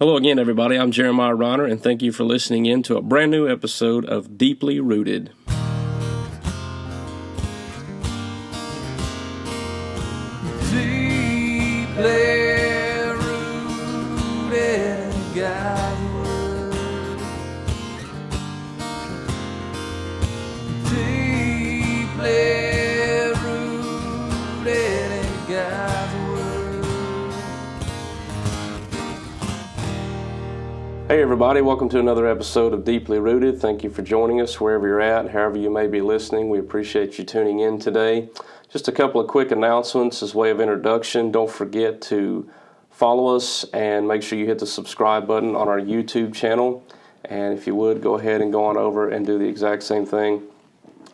Hello again, everybody. I'm Jeremiah Reiner, and thank you for listening in to a brand new episode of Deeply Rooted. Deeply rooted in God's Word. Deeply rooted in God's Word. Hey, everybody. Welcome to another episode of Deeply Rooted. Thank you for joining us wherever you're at, however you may be listening. We appreciate you tuning in today. Just a couple of quick announcements as way of introduction. Don't forget to follow us and make sure you hit the subscribe button on our YouTube channel. And if you would, go ahead and go on over and do the exact same thing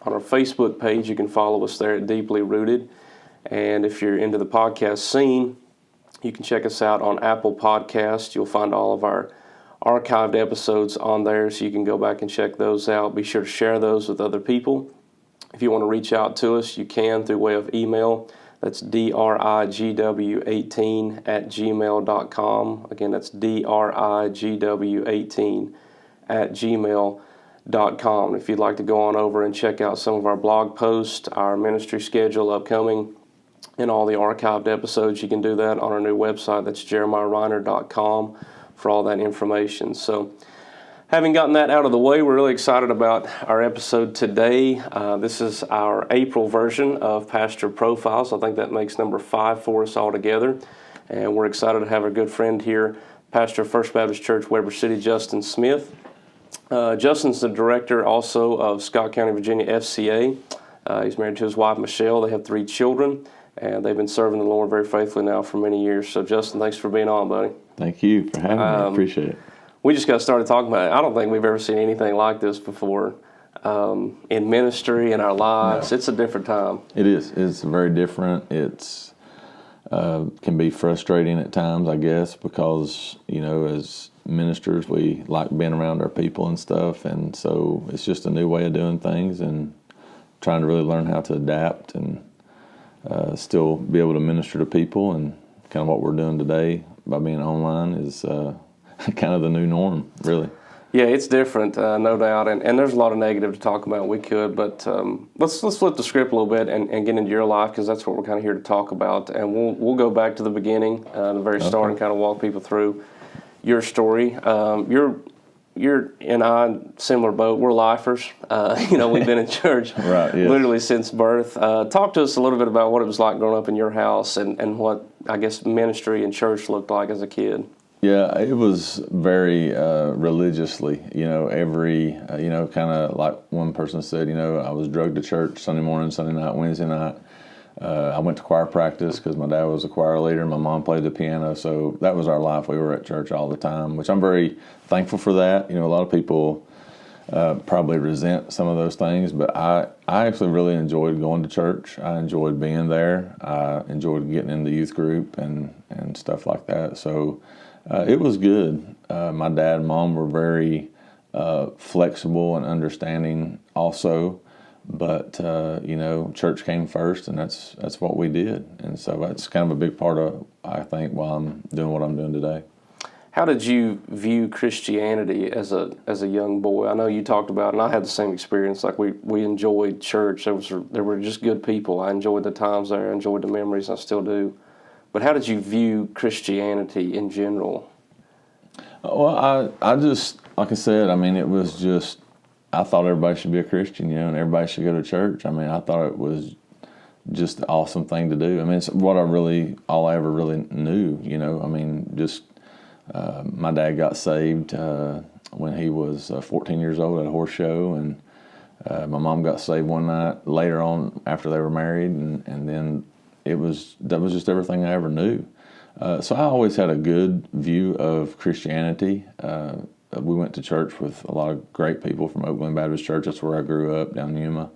on our Facebook page. You can follow us there at Deeply Rooted. And if you're into the podcast scene, you can check us out on Apple Podcasts. You'll find all of our archived episodes on there, so you can go back and check those out. Be sure to share those with other people. If you want to reach out to us, you can through way of email. That's drigw18@gmail.com. Again, that's drigw18@gmail.com. If you'd like to go on over and check out some of our blog posts, our ministry schedule upcoming, and all the archived episodes, you can do that on our new website. That's jeremiahreiner.com for all that information. So, having gotten that out of the way, we're really excited about our episode today. This is our April version of Pastor Profiles. I think that makes number 5 for us all together. And we're excited to have our good friend here, Pastor of First Baptist Church, Weber City, Justin Smith. Justin's the director also of Scott County, Virginia FCA. He's married to his wife, Michelle. They have 3 children, and they've been serving the Lord very faithfully now for many years. So, Justin, thanks for being on, buddy. Thank you for having me. I appreciate it. We just got started talking about it. I don't think we've ever seen anything like this before in ministry, in our lives. No. It's a different time. It is. It's very different. It's can be frustrating at times, I guess, because, you know, as ministers, we like being around our people and stuff, and so it's just a new way of doing things and trying to really learn how to adapt and still be able to minister to people. And kind of what we're doing today by being online is kind of the new norm, really. Yeah, it's different, no doubt, and there's a lot of negative to talk about. We could, but let's flip the script a little bit and get into your life, because that's what we're kind of here to talk about. And we'll go back to the beginning, the very start, and kind of walk people through your story. You're and I, similar boat. We're lifers. We've been in church right, yes. literally since birth. Talk to us a little bit about what it was like growing up in your house and what, I guess, ministry and church looked like as a kid. Yeah, it was very religiously, every, kind of like one person said, I was drugged to church Sunday morning, Sunday night, Wednesday night. I went to choir practice because my dad was a choir leader and my mom played the piano, so that was our life. We were at church all the time, which I'm very thankful for that. A lot of people probably resent some of those things, but I actually really enjoyed going to church. I enjoyed being there. I enjoyed getting in the youth group and stuff like that, so it was good. My dad and mom were very flexible and understanding also. But, church came first, and that's what we did. And so that's kind of a big part of, I think, why I'm doing what I'm doing today. How did you view Christianity as a young boy? I know you talked about, and I had the same experience, like we enjoyed church. There were just good people. I enjoyed the times there. I enjoyed the memories. I still do. But how did you view Christianity in general? Well, I just, like I said, it was just, I thought everybody should be a Christian, and everybody should go to church. I thought it was just an awesome thing to do. It's what all I ever really knew, my dad got saved when he was 14 years old at a horse show, and my mom got saved one night later on after they were married, and then that was just everything I ever knew. So I always had a good view of Christianity. We went to church with a lot of great people from Oakland Baptist Church. That's where I grew up, down in Yuma.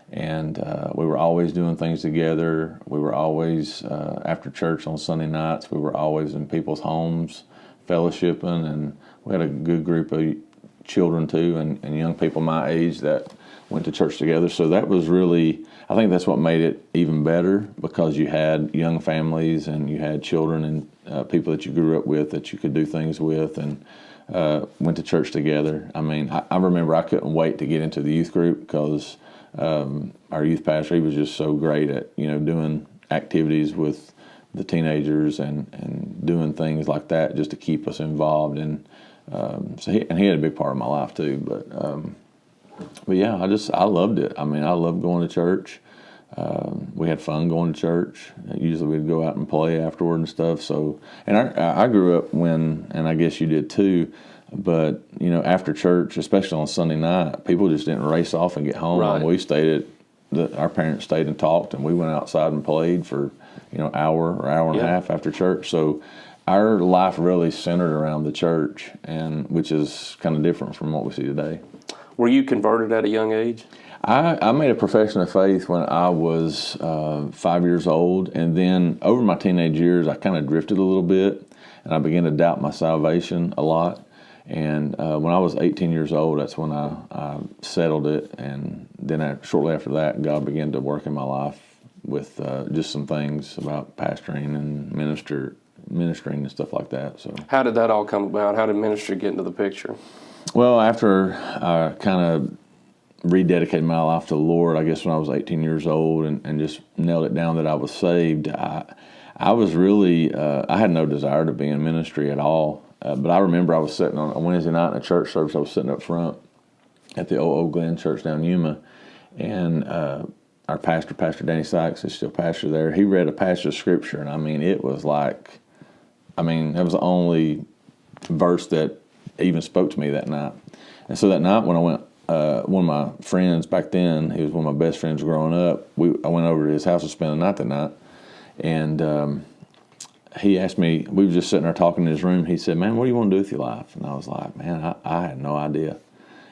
And we were always doing things together. We were always, after church on Sunday nights, we were always in people's homes, fellowshipping. And we had a good group of children too, and young people my age that went to church together. So that was really, I think that's what made it even better, because you had young families and you had children and people that you grew up with that you could do things with, and went to church together. I mean, I remember I couldn't wait to get into the youth group, because our youth pastor, he was just so great at, doing activities with the teenagers and doing things like that just to keep us involved. And so he had a big part of my life too. But yeah, I loved it. I mean, I loved going to church. We had fun going to church. Usually we'd go out and play afterward and stuff. So, and I grew up and I guess you did too, but after church, especially on Sunday night, people just didn't race off and get home. Right. We our parents stayed and talked, and we went outside and played for hour or hour and a half after church. So our life really centered around the church, and which is kind of different from what we see today. Were you converted at a young age? I made a profession of faith when I was 5 years old, and then over my teenage years, I kind of drifted a little bit, and I began to doubt my salvation a lot. And when I was 18 years old, that's when I settled it, and then shortly after that, God began to work in my life with just some things about pastoring and ministering and stuff like that. So, how did that all come about? How did ministry get into the picture? Well, after I kind of rededicated my life to the Lord, I guess when I was 18 years old, and just nailed it down that I was saved, I was really, I had no desire to be in ministry at all. But I remember I was sitting on a Wednesday night in a church service. I was sitting up front at the old Glen Church down in Yuma, and our pastor, Pastor Danny Sykes, is still pastor there. He read a passage of scripture, and I mean, it was like, that was the only verse that even spoke to me that night. And so that night when I went, one of my friends back then, he was one of my best friends growing up, I went over to his house to spend the night that night, and he asked me, we were just sitting there talking in his room, he said, "Man, what do you want to do with your life?" And I was like, man, I had no idea.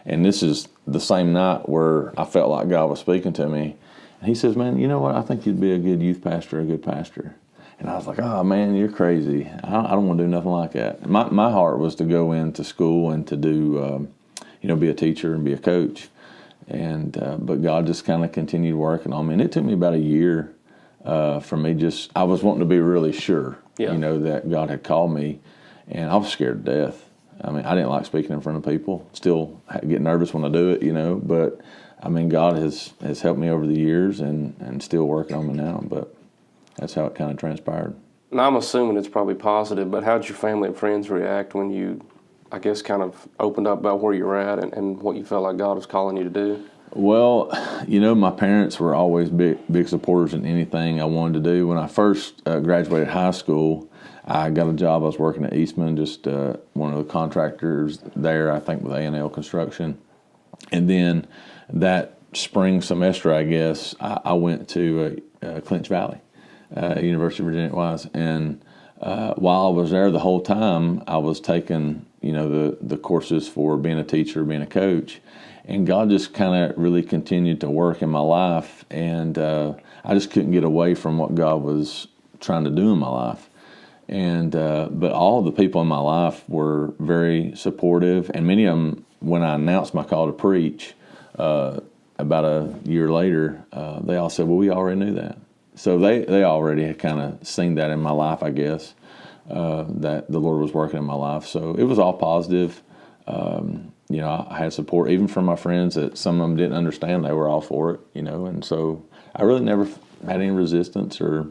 And this is the same night where I felt like God was speaking to me. And he says, "Man, you know what? I think you'd be a good youth pastor, a good pastor." And I was like, "Oh, man, you're crazy. I don't want to do nothing like that." My heart was to go into school and to do, be a teacher and be a coach. And but God just kind of continued working on me. And it took me about a year for me I was wanting to be really sure, that God had called me. And I was scared to death. I mean, I didn't like speaking in front of people. Still get nervous when I do it, But, God has helped me over the years and still working on me now. But that's how it kind of transpired. And I'm assuming it's probably positive, but how did your family and friends react when you, I guess, kind of opened up about where you're at and what you felt like God was calling you to do? Well, my parents were always big supporters in anything I wanted to do. When I first graduated high school, I got a job. I was working at Eastman, just one of the contractors there, I think with A&L Construction. And then that spring semester, I guess, I went to Clinch Valley, University of Virginia it was. And while I was there the whole time, I was taking, the courses for being a teacher, being a coach. And God just kind of really continued to work in my life, and I just couldn't get away from what God was trying to do in my life. And but all the people in my life were very supportive, and many of them, when I announced my call to preach about a year later, they all said, "Well, we already knew that." So they already had kind of seen that in my life, I guess, that the Lord was working in my life. So it was all positive. I had support even from my friends that some of them didn't understand. They were all for it, and so I really never had any resistance or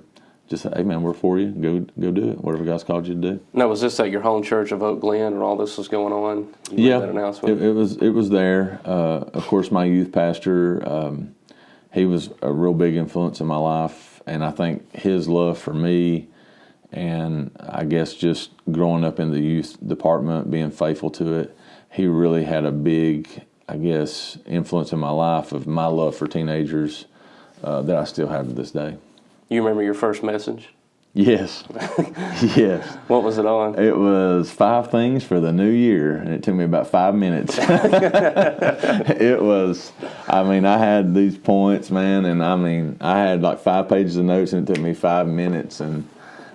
just, "Hey, man, we're for you. Go do it. Whatever God's called you to do." Now, was this at your home church of Oak Glen where all this was going on? You made that announcement? It was there. Of course, my youth pastor, he was a real big influence in my life, and I think his love for me, and I guess just growing up in the youth department, being faithful to it, he really had a big, I guess, influence in my life of my love for teenagers that I still have to this day. You remember your first message? Yes. Yes. What was it on? It was 5 things for the new year, and it took me about 5 minutes. It was, I had these points, man, and I had like 5 pages of notes, and it took me 5 minutes, and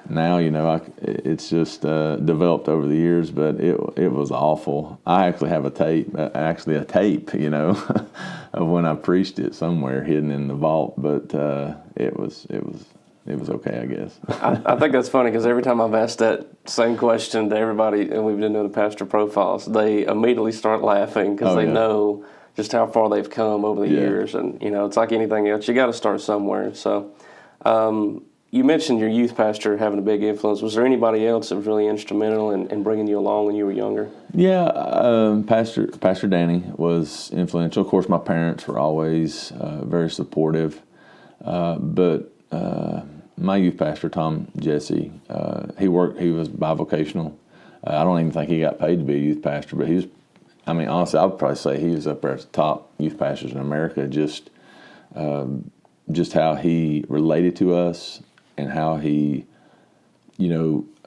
now, it's just developed over the years, but it was awful. I actually have a tape, of when I preached it somewhere hidden in the vault, but it was okay, I guess. I think that's funny because every time I've asked that same question to everybody, and we've been doing the pastor profiles, they immediately start laughing because they know just how far they've come over the years. And, it's like anything else. You got to start somewhere. So you mentioned your youth pastor having a big influence. Was there anybody else that was really instrumental in bringing you along when you were younger? Yeah, Pastor Danny was influential. Of course, my parents were always very supportive. But my youth pastor, Tom Jesse, he was bivocational. I don't even think he got paid to be a youth pastor, but honestly, I would probably say he was up there as the top youth pastors in America, just how he related to us and how he,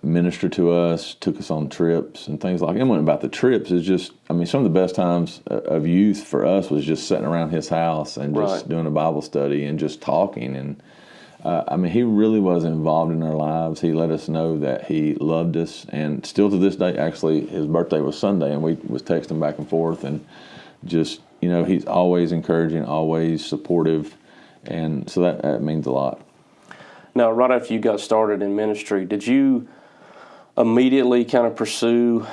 ministered to us, took us on trips and things like that. And when about the trips is just, some of the best times of youth for us was just sitting around his house and just doing a Bible study and just talking. And he really was involved in our lives. He let us know that he loved us, and still to this day, actually, his birthday was Sunday, and we was texting back and forth, and just, he's always encouraging, always supportive, and so that means a lot. Now, right after you got started in ministry, did you immediately kind of pursue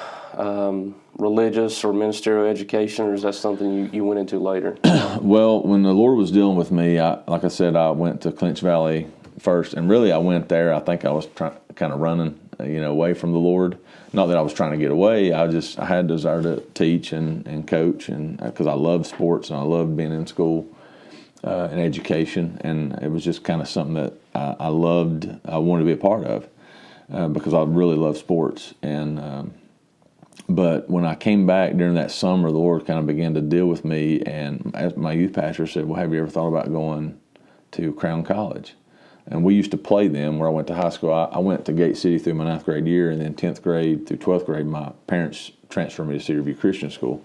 religious or ministerial education, or is that something you went into later? Well, when the Lord was dealing with me, like I said, I went to Clinch Valley first, and really I went there, I think I was kind of running, away from the Lord. Not that I was trying to get away, I had a desire to teach and coach, and because I loved sports and I loved being in school and education, and it was just kind of something that I loved, I wanted to be a part of. Because I really love sports. And but when I came back during that summer, the Lord kind of began to deal with me, and as my youth pastor said, well, have you ever thought about going to Crown College? And we used to play them where I went to high school. I went to Gate City through my 9th grade year, and then 10th grade through 12th grade, my parents transferred me to Cedar View Christian School.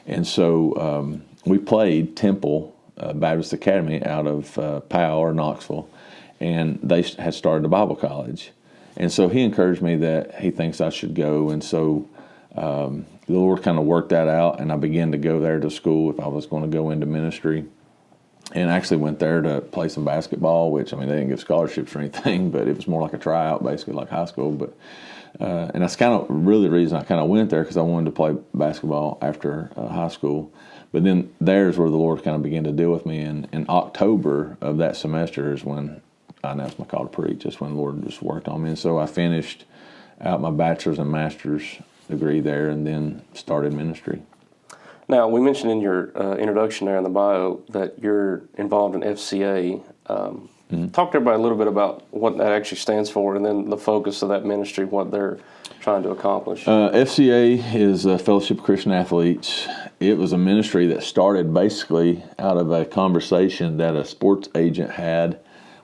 And so we played Temple Baptist Academy out of Powell or Knoxville, and they had started a Bible college. And so he encouraged me that he thinks I should go. And so the Lord kind of worked that out, and I began to go there to school if I was going to go into ministry. And I actually went there to play some basketball, which, they didn't give scholarships or anything, but it was more like a tryout, basically, like high school. But and that's kind of really the reason I kind of went there, because I wanted to play basketball after high school. But then there's where the Lord kind of began to deal with me. And in October of that semester is when I announced my call to preach. That's when the Lord just worked on me. And so I finished out my bachelor's and master's degree there, and then started ministry. Now, we mentioned in your introduction there in the bio that you're involved in FCA. Talk to everybody a little bit about what that actually stands for, and then the focus of that ministry, what they're trying to accomplish. FCA is Fellowship of Christian Athletes. It was a ministry that started basically out of a conversation that a sports agent had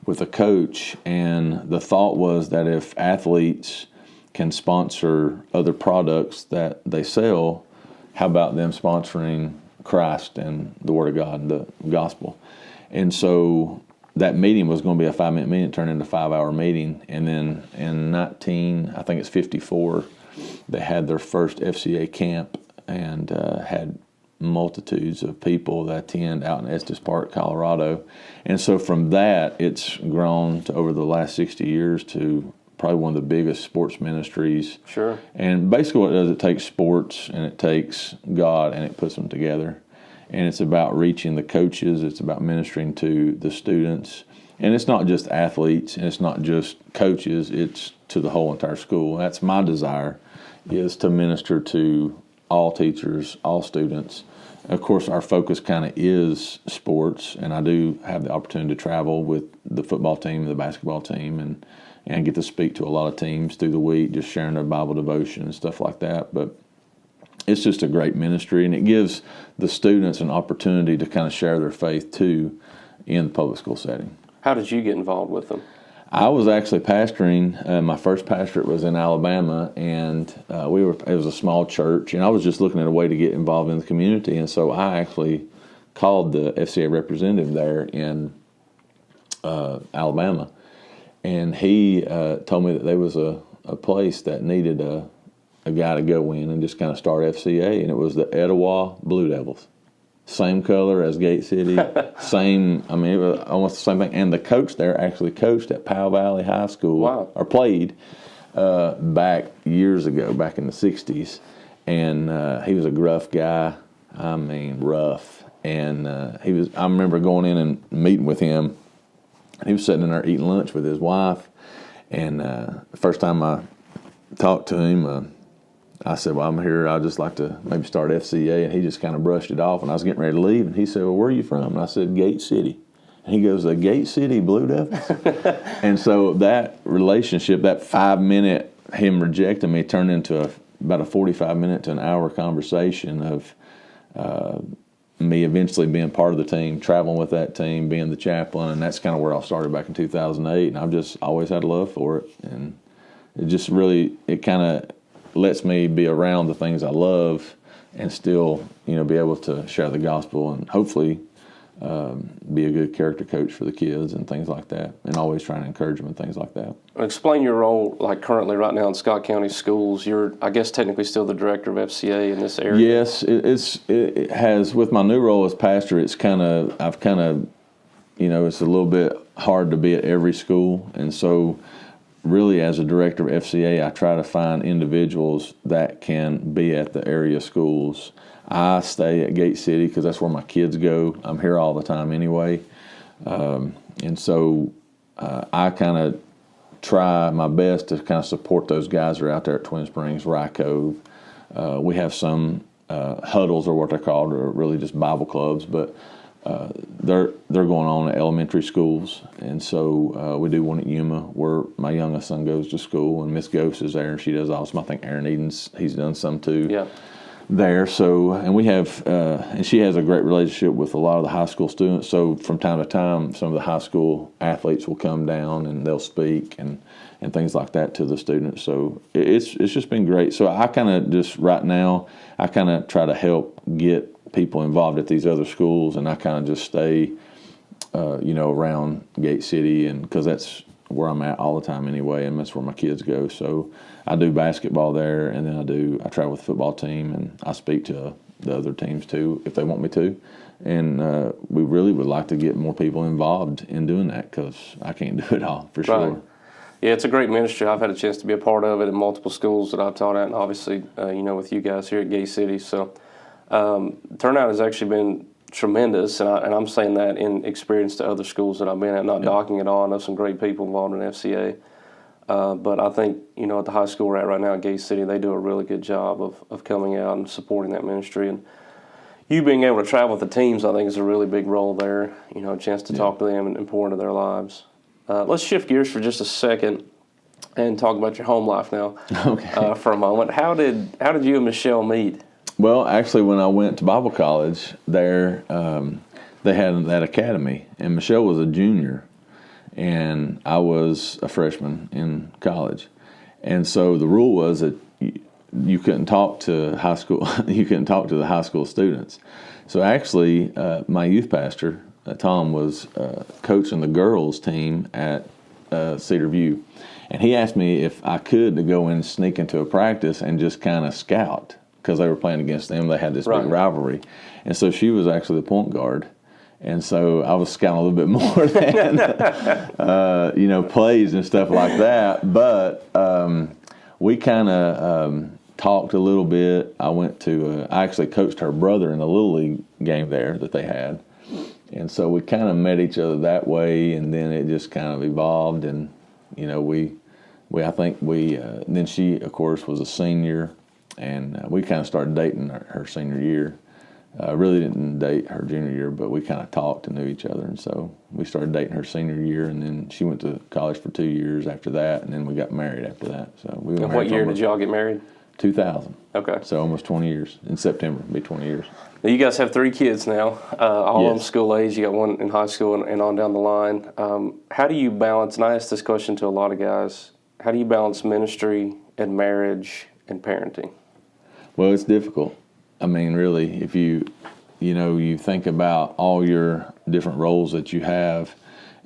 with a coach, and the thought was that if athletes can sponsor other products that they sell, how about them sponsoring Christ and the Word of God and the gospel? And so that meeting was going to be a 5-minute meeting. It turned into a 5-hour meeting, and then in 1954, they had their first FCA camp and had multitudes of people that attend out in Estes Park, Colorado. And so from that, it's grown to over the last 60 years to probably one of the biggest sports ministries. Sure. And basically what it does, it takes sports and it takes God and it puts them together. And it's about reaching the coaches. It's about ministering to the students. And it's not just athletes and it's not just coaches. It's to the whole entire school. That's my desire, is to minister to all teachers, all students. Of course, our focus kind of is sports, and I do have the opportunity to travel with the football team and the basketball team, and get to speak to a lot of teams through the week, just sharing their Bible devotion and stuff like that. But it's just a great ministry, and it gives the students an opportunity to kind of share their faith too in the public school setting. How did you get involved with them? I was actually pastoring. My first pastorate was in Alabama, and it was a small church, and I was just looking at a way to get involved in the community. And so I actually called the FCA representative there in Alabama, and he told me that there was a place that needed a guy to go in and just kind of start FCA, and it was the Etowah Blue Devils. Same color as Gate City, same, I mean, it was almost the same thing. And the coach there actually coached at Powell Valley High School, wow. or played back years ago, back in the 60s. And he was a gruff guy, I mean, rough. And I remember going in and meeting with him. He was sitting in there eating lunch with his wife. And the first time I talked to him, I said, well, I'm here. I'd just like to maybe start FCA. And he just kind of brushed it off. And I was getting ready to leave. And he said, well, where are you from? And I said, Gate City. And he goes, the Gate City Blue Devils? And so that relationship, that 5-minute, him rejecting me, turned into about a 45-minute to an hour conversation of me eventually being part of the team, traveling with that team, being the chaplain. And that's kind of where I started back in 2008. And I've just always had a love for it. And it just really, it kind of lets me be around the things I love and still, be able to share the gospel and hopefully be a good character coach for the kids and things like that, and always trying to encourage them and things like that. Explain your role, like currently right now in Scott County Schools. You're, I guess, technically still the director of FCA in this area. Yes, it has. With my new role as pastor, it's kind of, it's a little bit hard to be at every school, and so really, as a director of FCA, I try to find individuals that can be at the area schools. I stay at Gate City because that's where my kids go. I'm here all the time anyway. And so I kind of try my best to kind of support those guys that are out there at Twin Springs, Rye Cove. We have some huddles, or what they're called, or really just Bible clubs, but they're going on at elementary schools, and so we do one at Yuma where my youngest son goes to school, and Miss Ghost is there, and she does awesome. I think Aaron Eden's, he's done some too there. So, and we have, and she has a great relationship with a lot of the high school students. So from time to time, some of the high school athletes will come down and they'll speak and things like that to the students. So it's just been great. So I kind of just right now, I kind of try to help get people involved at these other schools, and I kind of just stay, around Gate City, and because that's where I'm at all the time anyway, and that's where my kids go. So I do basketball there, and then I travel with the football team, and I speak to the other teams too if they want me to. And we really would like to get more people involved in doing that, because I can't do it all for sure. Right. Yeah, it's a great ministry. I've had a chance to be a part of it in multiple schools that I've taught at, and obviously, with you guys here at Gate City. So turnout has actually been tremendous, and I'm saying that in experience to other schools that I've been at, not docking at all. I know some great people involved in FCA. But I think, at the high school we're at right now at Gate City, they do a really good job of coming out and supporting that ministry. And you being able to travel with the teams, I think, is a really big role there, a chance to talk to them and pour into their lives. Let's shift gears for just a second and talk about your home life now for a moment. How did you and Michelle meet? Well, actually, when I went to Bible college there, they had that academy, and Michelle was a junior, and I was a freshman in college. And so the rule was that you couldn't talk to high school, you couldn't talk to the high school students. So actually, my youth pastor, Tom, was coaching the girls team at Cedar View. And he asked me if I could to go and sneak into a practice and just kind of scout, because they were playing against them. They had this big rivalry. And so she was actually the point guard. And so I was scouting a little bit more than, plays and stuff like that. But we kind of talked a little bit. I actually coached her brother in the Little League game there that they had. And so we kind of met each other that way, and then it just kind of evolved. And, then she, of course, was a senior, and we kind of started dating her senior year. Really didn't date her junior year, but we kind of talked and knew each other. And so we started dating her senior year, and then she went to college for 2 years after that, and then we got married after that. So we were And what year did y'all get married? 2000. Okay. So almost 20 years. In September, it'll be 20 years. Now, you guys have 3 kids now, all of them Yes. school age. You got one in high school and on down the line. How do you balance, and I ask this question to a lot of guys, how do you balance ministry and marriage and parenting? Well, it's difficult. I mean, really, if you think about all your different roles that you have,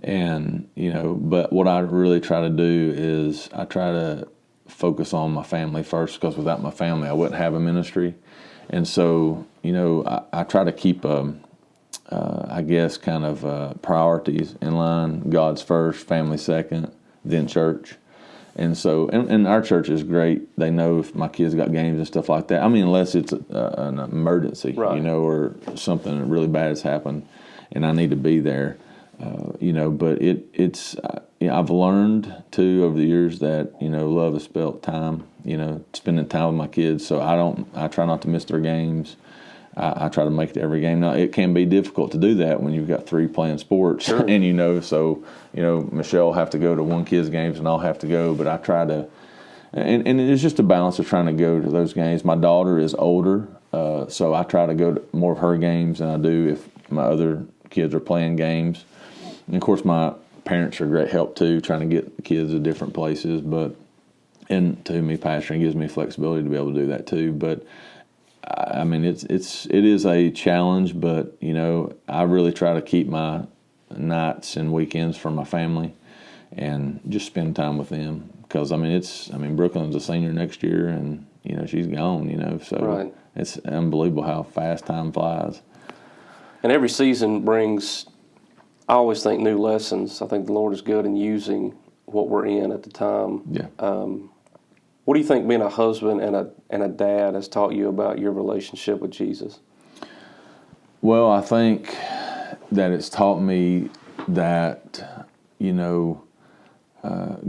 And, but what I really try to do is I try to focus on my family first, because without my family, I wouldn't have a ministry. And so, I try to keep, I guess, kind of priorities in line. God's first, family second, then church. And so, and our church is great. They know if my kids got games and stuff like that. I mean, unless it's an emergency, right. Or something really bad has happened and I need to be there. But it's I've learned too over the years that love is spent time, spending time with my kids. So I try not to miss their games. I try to make it to every game. Now, it can be difficult to do that when you've got 3 playing sports, sure. and so Michelle will have to go to one kid's games and I'll have to go. But I try to, and it's just a balance of trying to go to those games. My daughter is older, so I try to go to more of her games than I do if my other kids are playing games. And of course, my parents are a great help too, trying to get the kids to different places. And to me, pastoring gives me flexibility to be able to do that too. But I mean, it is a challenge, but I really try to keep my nights and weekends for my family, and just spend time with them. Because Brooklyn's a senior next year, and she's gone. So right. It's unbelievable how fast time flies. And every season brings, I always think, new lessons. I think the Lord is good in using what we're in at the time. Yeah. What do you think being a husband and a dad has taught you about your relationship with Jesus? Well, I think that it's taught me that,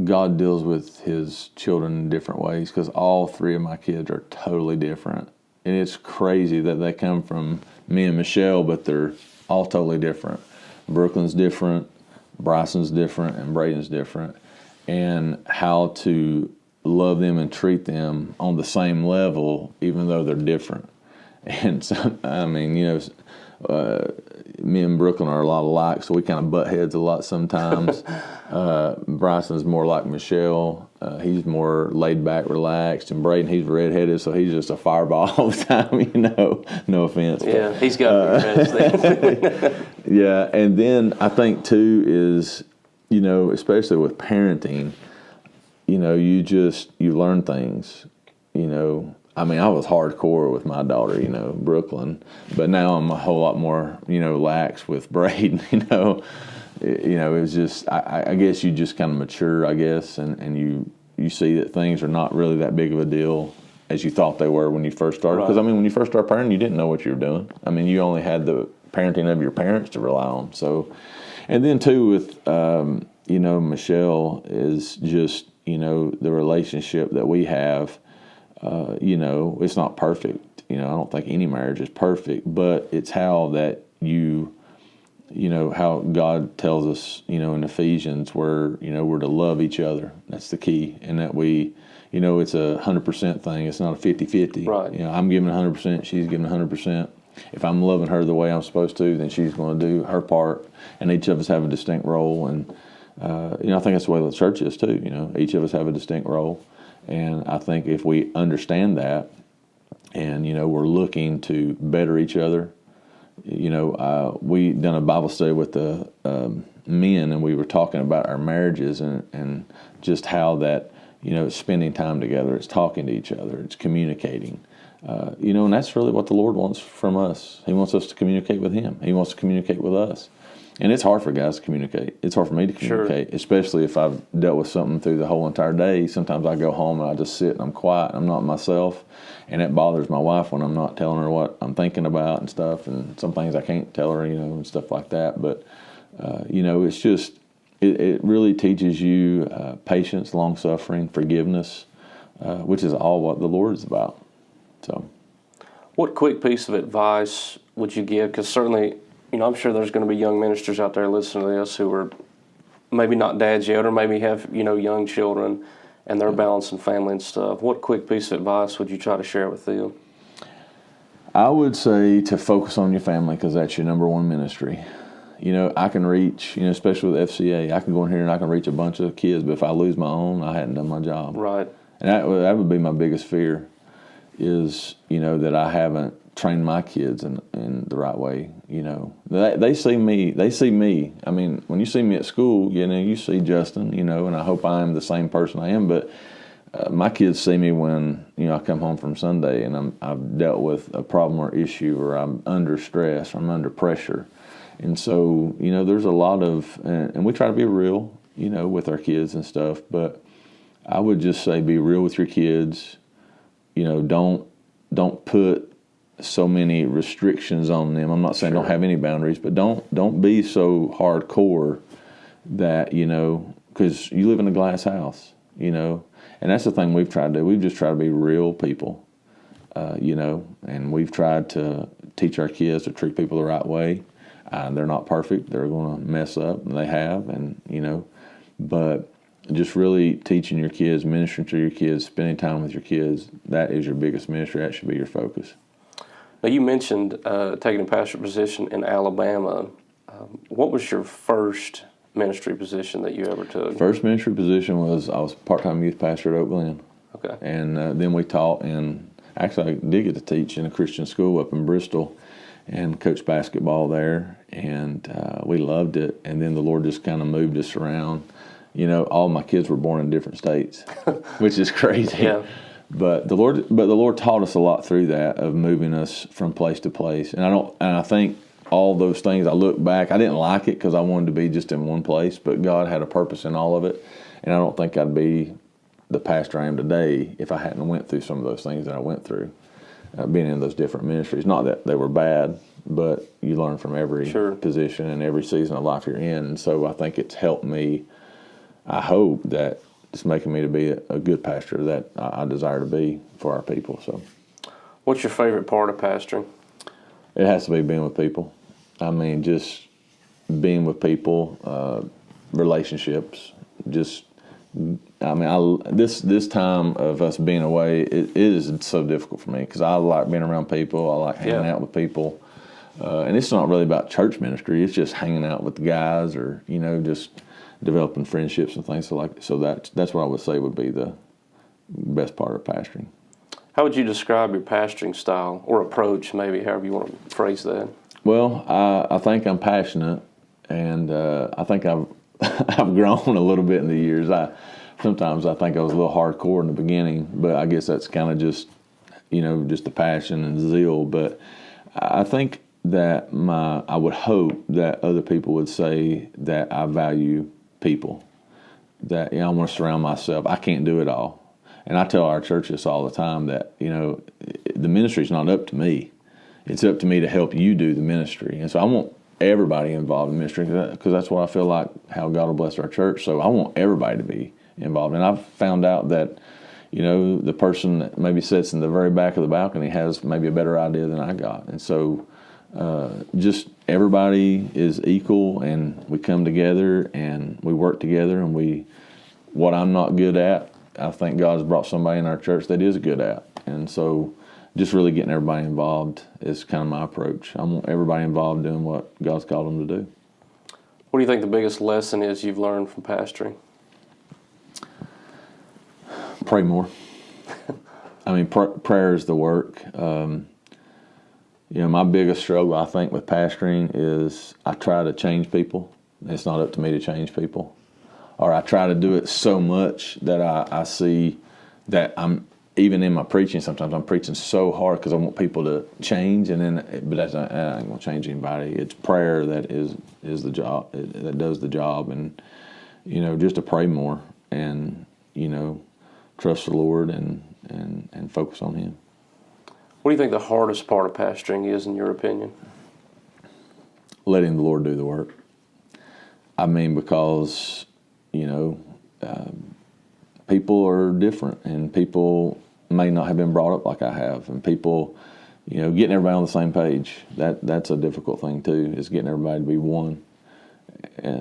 God deals with his children in different ways, because all 3 of my kids are totally different. And it's crazy that they come from me and Michelle, but they're all totally different. Brooklyn's different, Bryson's different, and Braden's different. And how to love them and treat them on the same level, even though they're different. And so, me and Brooklyn are a lot alike, so we kind of butt heads a lot sometimes. Bryson's more like Michelle. He's more laid back, relaxed. And Braden, he's redheaded, so he's just a fireball all the time, No offense. Yeah, he's got that. Yeah, and then I think, too, is, especially with parenting, you learn things, I was hardcore with my daughter, Brooklyn, but now I'm a whole lot more, lax with Braden, it was just, I guess you just kind of mature, I guess, and you see that things are not really that big of a deal as you thought they were when you first started. Because, Right. when you first started parenting, you didn't know what you were doing. You only had the parenting of your parents to rely on. So, and then too with, Michelle is just, the relationship that we have, it's not perfect. I don't think any marriage is perfect, but it's how that how God tells us, in Ephesians, where, we're to love each other. That's the key. And that we, it's a 100% thing. It's not a 50-50. Right. I'm giving 100%. She's giving 100%. If I'm loving her the way I'm supposed to, then she's going to do her part. And each of us have a distinct role. And, I think that's the way the church is too. Each of us have a distinct role. And I think if we understand that, and, we're looking to better each other, we done a Bible study with the men, and we were talking about our marriages and just how that, it's spending time together, it's talking to each other, it's communicating. And that's really what the Lord wants from us. He wants us to communicate with Him. He wants to communicate with us. And it's hard for guys to communicate. It's hard for me to communicate, Sure. Especially if I've dealt with something through the whole entire day. Sometimes I go home and I just sit and I'm quiet. I'm not myself. And it bothers my wife when I'm not telling her what I'm thinking about and stuff. And some things I can't tell her, and stuff like that. But, it's just, it really teaches you patience, long-suffering, forgiveness, which is all what the Lord is about. So, What quick piece of advice would you give? Because certainly, I'm sure there's going to be young ministers out there listening to this who are maybe not dads yet, or maybe have, young children, and they're balancing family and stuff. What quick piece of advice would you try to share with them? I would say to focus on your family, because that's your number one ministry. I can reach, especially with FCA, I can go in here and I can reach a bunch of kids, but if I lose my own, I hadn't done my job. Right. And that would be my biggest fear, is, that I haven't train my kids in the right way. You know, they see me. They see me. I mean, when you see me at school, you know, you see Justin. You know, and I hope I am the same person I am. But my kids see me when, you know, I come home from Sunday and I've dealt with a problem or issue, or I'm under stress, or I'm under pressure. And so, you know, there's a lot of, and we try to be real, you know, with our kids and stuff. But I would just say, be real with your kids. You know, don't put so many restrictions on them. I'm not saying don't have any boundaries, but don't be so hardcore that, you know, because you live in a glass house, you know. And that's the thing we've tried to do. We've just tried to be real people, you know, and we've tried to teach our kids to treat people the right way. They're not perfect. They're going to mess up, and they have, and, you know, but just really teaching your kids, ministering to your kids, spending time with your kids, that is your biggest ministry. That should be your focus. Now, you mentioned taking a pastor position in Alabama. What was your first ministry position that you ever took? First ministry position was, I was part-time youth pastor at Oak Glen. Okay. And then we taught actually I did get to teach in a Christian school up in Bristol and coach basketball there. And we loved it. And then the Lord just kind of moved us around. You know, all my kids were born in different states, which is crazy. Yeah. But the Lord taught us a lot through that, of moving us from place to place. And I think all those things, I look back, I didn't like it because I wanted to be just in one place, but God had a purpose in all of it. And I don't think I'd be the pastor I am today if I hadn't went through some of those things that I went through, being in those different ministries. Not that they were bad, but you learn from every position and every season of life you're in. And so I think it's helped me. I hope that it's making me to be a good pastor that I desire to be for our people. So, what's your favorite part of pastoring? It has to be being with people. I mean, just being with people, relationships. Just, I mean, this time of us being away, it is so difficult for me because I like being around people. I like hanging out with people, and it's not really about church ministry. It's just hanging out with the guys, or, you know, just developing friendships and things. So that's what I would say would be the best part of pastoring. How would you describe your pastoring style or approach, maybe, however you want to phrase that? Well, I think I'm passionate, and I think I've I've grown a little bit in the years. Sometimes I think I was a little hardcore in the beginning, but I guess that's kind of just, you know, just the passion and zeal. But I think that I would hope that other people would say that I value people, that, you know, I want to surround myself. I can't do it all. And I tell our church this all the time, that, you know, the ministry's not up to me. It's up to me to help you do the ministry. And so I want everybody involved in ministry, because that's what I feel like how God will bless our church. So I want everybody to be involved. And I've found out that, you know, the person that maybe sits in the very back of the balcony has maybe a better idea than I got. And so just everybody is equal, and we come together and we work together, and what I'm not good at, I think God's brought somebody in our church that is good at. And so just really getting everybody involved is kind of my approach. I want everybody involved doing what God's called them to do. What do you think the biggest lesson is you've learned from pastoring? Pray more. I mean, prayer is the work. You know, my biggest struggle, I think, with pastoring is I try to change people. It's not up to me to change people. Or I try to do it so much that I see that I'm, even in my preaching, sometimes I'm preaching so hard because I want people to change, and but I ain't going to change anybody. It's prayer that is the job, that does the job. And, you know, just to pray more and, you know, trust the Lord and focus on Him. What do you think the hardest part of pastoring is, in your opinion? Letting the Lord do the work. I mean, because, you know, people are different, and people may not have been brought up like I have, and people, you know, getting everybody on the same page, that's a difficult thing too, is getting everybody to be one.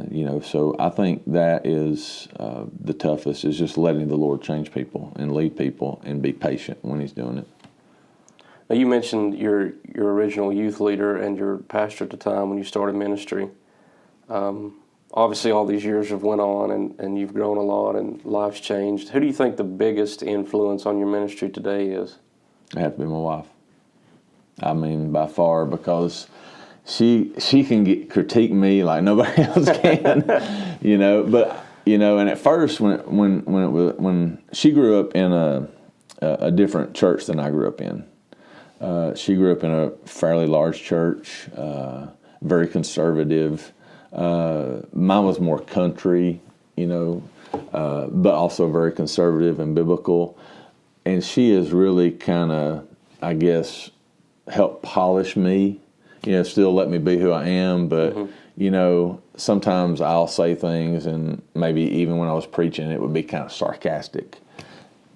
You know, so I think that is the toughest, is just letting the Lord change people and lead people and be patient when He's doing it. Now, you mentioned your original youth leader and your pastor at the time when you started ministry. Obviously, all these years have went on, and you've grown a lot, and life's changed. Who do you think the biggest influence on your ministry today is? It has to be my wife. I mean, by far, because she can critique me like nobody else can, you know. But you know, and at first, when she grew up in a different church than I grew up in, she grew up in a fairly large church, very conservative. Mine was more country, you know, but also very conservative and biblical. And she has really kind of, I guess, helped polish me, you know, still let me be who I am. But, you know, sometimes I'll say things, and maybe even when I was preaching, it would be kind of sarcastic.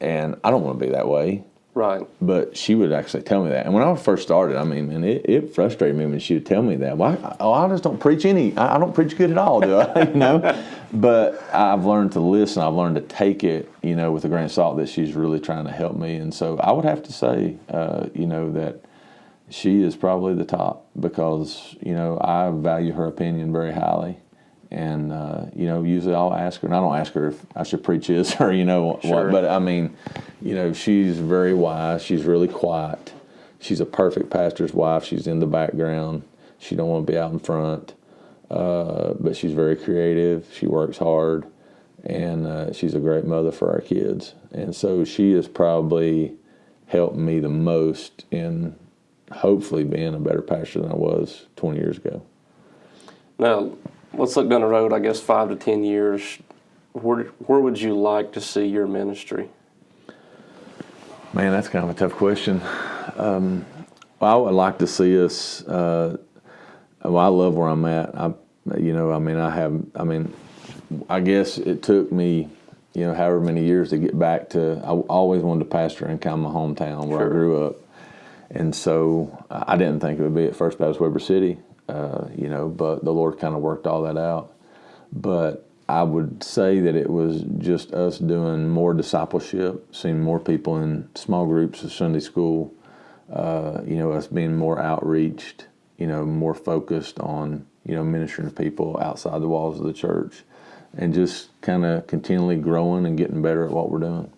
And I don't want to be that way. Right. But she would actually tell me that. And when I first started, I mean, and it frustrated me when she would tell me that. Well, I just don't preach I don't preach good at all, do I? You know? But I've learned to listen. I've learned to take it, you know, with a grain of salt, that she's really trying to help me. And so I would have to say, you know, that she is probably the top, because, you know, I value her opinion very highly. And, you know, usually I'll ask her, and I don't ask her if I should preach this or, you know, Sure. what. But, I mean, you know, she's very wise. She's really quiet. She's a perfect pastor's wife. She's in the background. She don't want to be out in front. But she's very creative. She works hard. And she's a great mother for our kids. And so she has probably helped me the most in hopefully being a better pastor than I was 20 years ago. Now, let's look down the road, I guess 5 to 10 years. Where would you like to see your ministry? Man, that's kind of a tough question. Well, I would like to see us. Well, I love where I'm at. I guess it took me, you know, however many years to get back to. I always wanted to pastor in kind of my hometown where I grew up, and so I didn't think it would be at First Baptist Weber City. You know, but the Lord kind of worked all that out. But I would say that it was just us doing more discipleship, seeing more people in small groups of Sunday school, you know, us being more outreached, you know, more focused on, you know, ministering to people outside the walls of the church, and just kind of continually growing and getting better at what we're doing.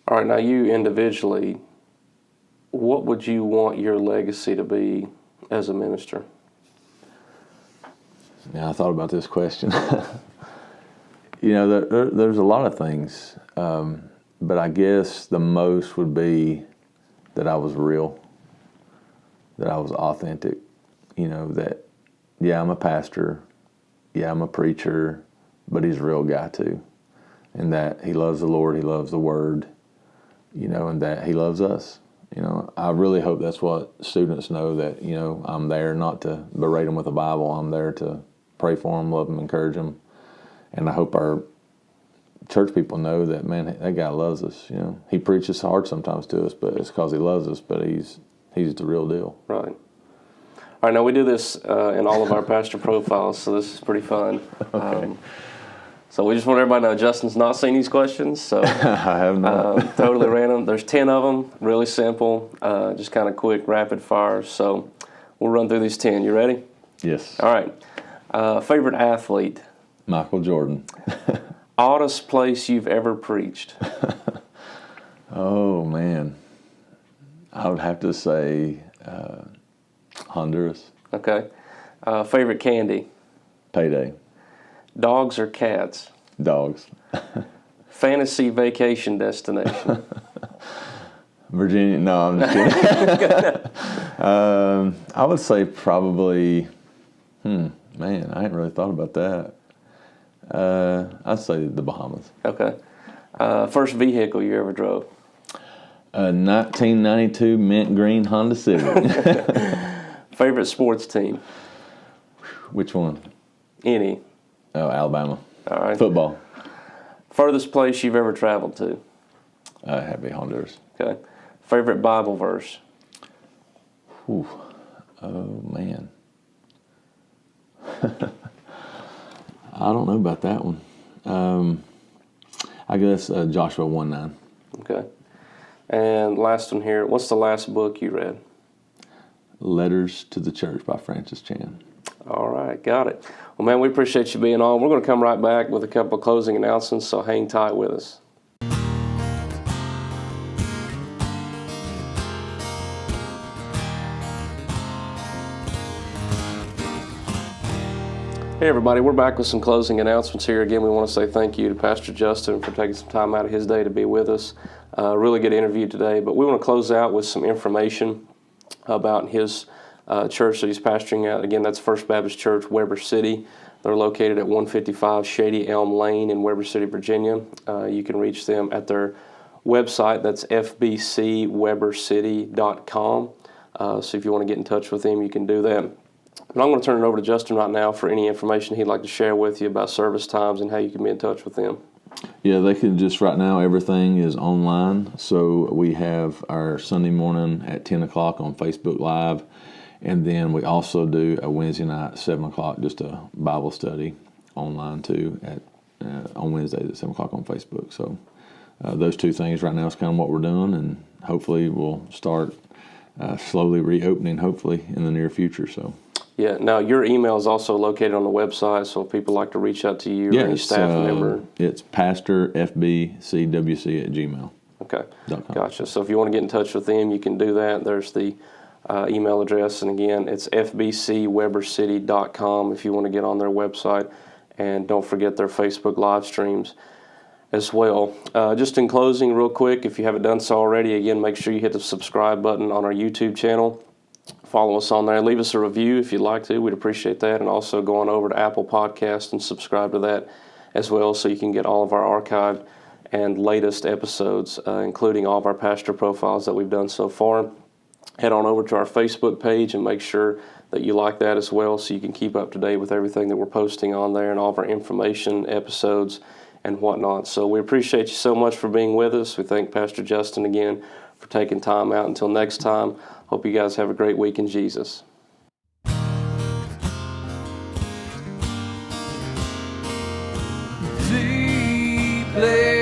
All right, now you individually, what would you want your legacy to be as a minister? Now, I thought about this question. You know, there's a lot of things, but I guess the most would be that I was real, that I was authentic. You know, that, yeah, I'm a pastor, yeah, I'm a preacher, but he's a real guy too. And that he loves the Lord, he loves the Word, you know, and that he loves us. You know, I really hope that's what students know, that, you know, I'm there not to berate them with the Bible. I'm there to pray for them, love them, encourage them. And I hope our church people know that, man, that guy loves us. You know, he preaches hard sometimes to us, but it's because he loves us, but he's the real deal. Right. All right, now we do this in all of our pastor profiles, so this is pretty fun. Okay. So we just want everybody to know Justin's not seen these questions, so I have not. totally random. There's 10 of them, really simple, just kind of quick, rapid fire. So we'll run through these 10. You ready? Yes. All right. Favorite athlete? Michael Jordan. Oddest place you've ever preached? Oh, man. I would have to say Honduras. Okay. Favorite candy? Payday. Dogs or cats? Dogs. Fantasy vacation destination? Virginia. No, I'm just kidding. I would say probably, man, I hadn't really thought about that. I'd say the Bahamas. Okay. First vehicle you ever drove? 1992 mint green Honda Civic. Favorite sports team? Which one? Any. Oh, Alabama. All right. Football. Furthest place you've ever traveled to? Had to be Honduras. Okay. Favorite Bible verse? Whew. Oh, man. I don't know about that one. I guess Joshua 1:9. Okay. And last one here. What's the last book you read? Letters to the Church by Francis Chan. All right. Got it. Well, man, we appreciate you being on. We're going to come right back with a couple of closing announcements, so hang tight with us. Hey everybody, we're back with some closing announcements here. Again, we want to say thank you to Pastor Justin for taking some time out of his day to be with us. Really good interview today, but we want to close out with some information about his church that he's pastoring at. Again, that's First Baptist Church, Weber City. They're located at 155 Shady Elm Lane in Weber City, Virginia. You can reach them at their website. That's fbcwebercity.com. So if you want to get in touch with them, you can do that. But I'm going to turn it over to Justin right now for any information he'd like to share with you about service times and how you can be in touch with them. Yeah, they can just, right now, everything is online. So we have our Sunday morning at 10 o'clock on Facebook Live. And then we also do a Wednesday night at 7 o'clock, just a Bible study online too, on Wednesdays at 7 o'clock on Facebook. So those two things right now is kind of what we're doing. And hopefully we'll start slowly reopening, hopefully, in the near future. So. Yeah. Now, your email is also located on the website, so if people like to reach out to you or any staff member. It's pastorfbcwc@gmail.com. Okay. Gotcha. So if you want to get in touch with them, you can do that. There's the email address, and again, it's fbcwebercity.com if you want to get on their website. And don't forget their Facebook live streams as well. Just in closing, real quick, if you haven't done so already, again, make sure you hit the subscribe button on our YouTube channel. Follow us on there. Leave us a review if you'd like to. We'd appreciate that. And also go on over to Apple Podcasts and subscribe to that as well, so you can get all of our archived and latest episodes, including all of our pastor profiles that we've done so far. Head on over to our Facebook page and make sure that you like that as well, so you can keep up to date with everything that we're posting on there and all of our information, episodes, and whatnot. So we appreciate you so much for being with us. We thank Pastor Justin again for taking time out. Until next time, hope you guys have a great week in Jesus. Deeply